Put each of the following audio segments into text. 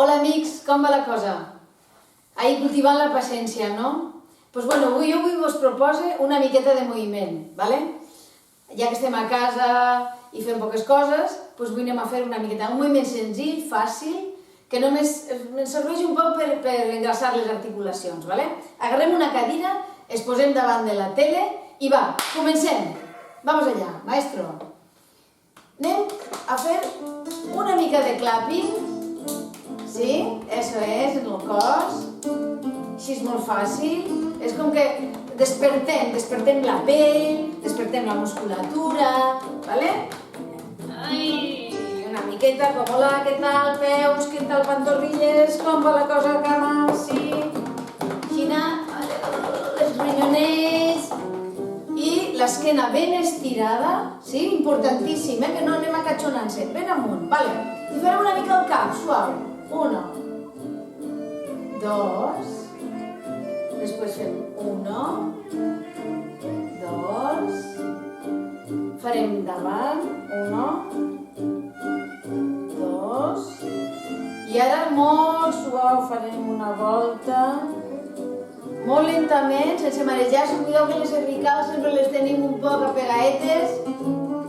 Hola amics, com va la cosa? Ahir cultivant la paciència, no? Doncs bueno, jo avui vos propose una miqueta de moviment, ¿vale? Ja que estem a casa i fem poques coses, doncs avui anem a fer una miqueta, un moviment senzill, fàcil, que només ens serveix un poc per engrassar les articulacions, ¿vale? Agarrem una cadira, es posem davant de la tele i va, comencem! Vamos allá, maestro! Anem a fer una mica de clapping, sí? Eso es, en el cos. Així és molt fàcil. És com que despertem la pell, despertem la musculatura, ¿vale? Ai, una miqueta, com hola, què tal, peus, què tal, pantorrilles, com va la cosa, cama, sí? Quina, els rinyoners i l'esquena ben estirada, sí? Importantíssim, que no anem acatxonant-se, ben amunt, vale? I farem una mica el cap, suau. 1, 2, després fem 1, 2, farem davant, 1, 2, i ara molt suau farem una volta, molt lentament, sense marejar-se, cuideu que les cervicals sempre les tenim un poc apegaetes,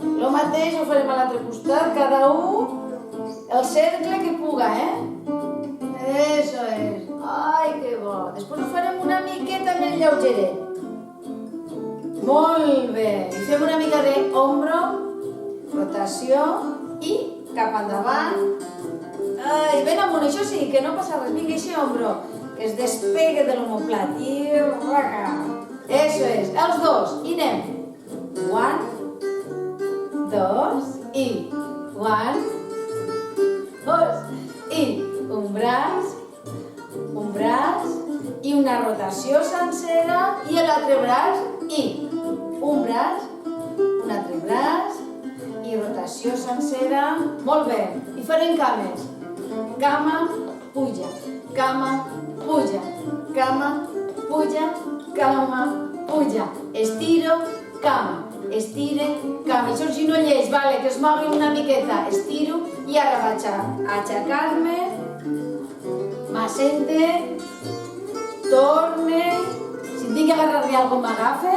el mateix ho farem a l'altre costat, cada un el cercle que puga, Eso es. Ai, que bo. Després ho farem una miqueta més lleugeret. Molt bé. I fem una mica d'ombro, rotació i cap endavant. Ai, ben amunt, això sí, que no passa res. Vinga, així ombro, que es despegue de l'omoplat. I raca. Eso es. Els dos. I anem. 1, 2, i 1, 2, i un braç i una rotació sencera i l'altre braç i un braç, un altre braç i rotació sencera. Molt bé. I farem cames. Cama, puja, cama, puja, cama, puja, cama, puja. Estiro, cama. Estire, cama. Això és ginollers, vale, que es moguin una miqueta. Estiro i ara vaig a aixecar-me, m'assente, torne, si tinc que agarrar-li alguna cosa m'agafe,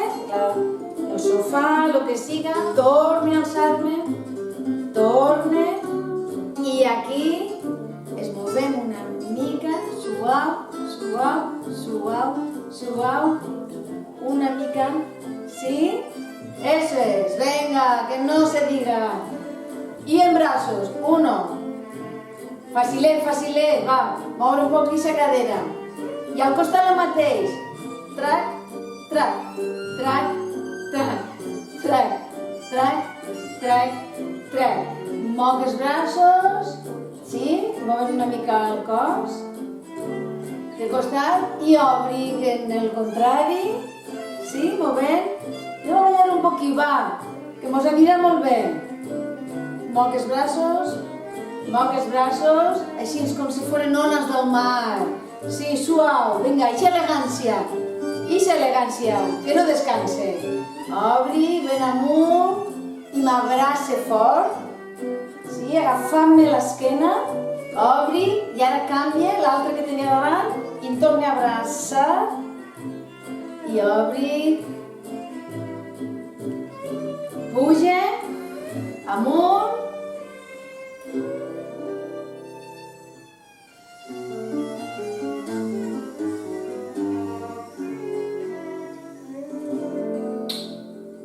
el sofà, el que siga, torne a alçar-me, torne, i aquí es movem una mica, suau, suau, suau, suau, una mica, sí? Eso es, venga, que no se diga. I en braços, 1. Facilet, facilet, va, moure un poc aquesta cadera. I al costat el mateix. Trac, trac, trac, trac, trac, trac, trac, trac. Moc els braços, sí? Mouen una mica el cos. De costat i obri en el contrari. Sí, movent. Anem a ballar un poquí, va, que mos anirà molt bé. Moc els braços, així com si foren ones del mar. Sí, suau, vinga, eixa elegància, que no descanse. Obri, ben amunt, i m'abrace fort. Sí, agafant-me l'esquena, obri, i ara canvia l'altre que tenia davant, i em torni a abraçar, i obri, puja, amunt,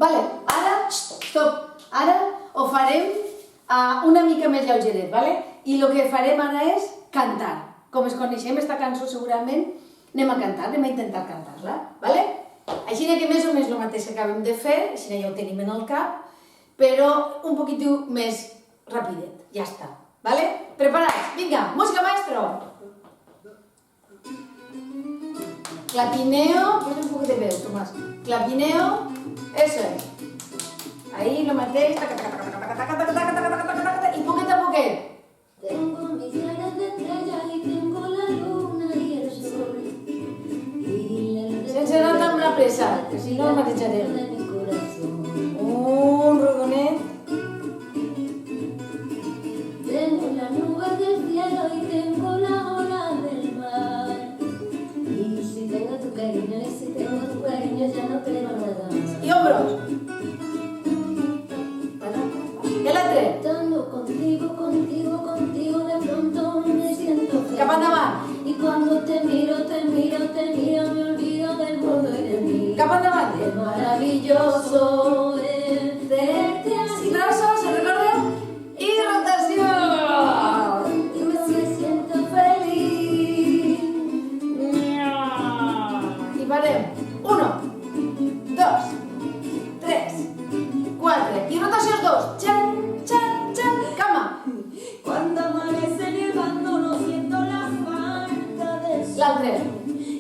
vale, ara, stop, ara ho farem una mica més lleugeret, vale? I el que farem ara és cantar. Com es coneixem esta cançó segurament, anem a cantar, anem a intentar cantar-la, vale? Així que més o menys el mateix que acabem de fer, així ja ho tenim en el cap, però un poquitiu més rapidet, ja està, vale? Preparats? Vinga, música, maestro! Clapineo, posa un poc de veu, Tomàs. Clapineo, eso es. Ahí lo mateix, y poquet a poquet. Tengo millares de estrellas y tengo la luna y el sol. Sense anar amb la pressa, que si no el marejarem. Un rodonet. Tengo la nube del cielo y tengo la Cap endavant. Qué maravilloso es tenerte así. I braços, se'n recorden? I rotació. Y me siento feliz. I parem. 1, 2, 3, 4. I rotacions 2. Xan, xan, xan. Cama. Cuando amanece nevando no siento la falta de sol. L'altre.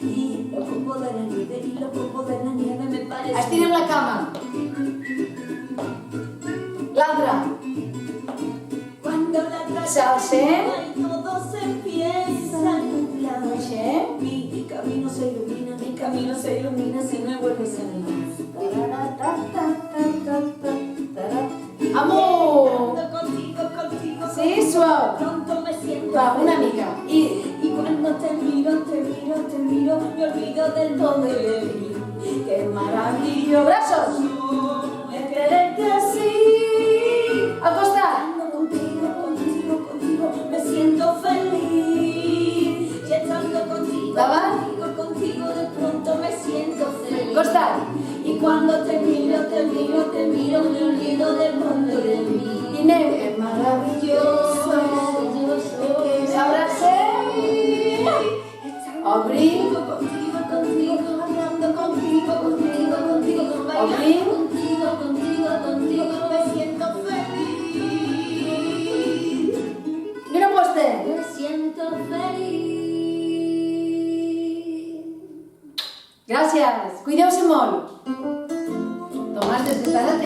Y los copos de la nieve y los copos de la nieve me parecen. Estirem la cama. L'altra. Cuando la traje S'alcem. y todo se empieza a nublar. Baixem. Mi camino se ilumina si me vuelves a mirar. Amunt. Contigo, Sí, suau. pronto me siento Va, una feliz. mica. Y cuando te miro, me olvido del todo y de mí. Qué maravilloso Brazos. es quererte así. Al costat. Contigo, me siento feliz. Y estando contigo, Davant. contigo, de pronto me siento feliz. Costat. Y cuando te miro, me olvido del mundo y de mí. I anem. Qué maravilloso. S'abracem. Obrim. Contigo, hablando contigo, Obrim. contigo, me siento feliz. Mira poste. Me siento feliz. Gràcies. Cuideu-se molt. Tomàs, desesperate.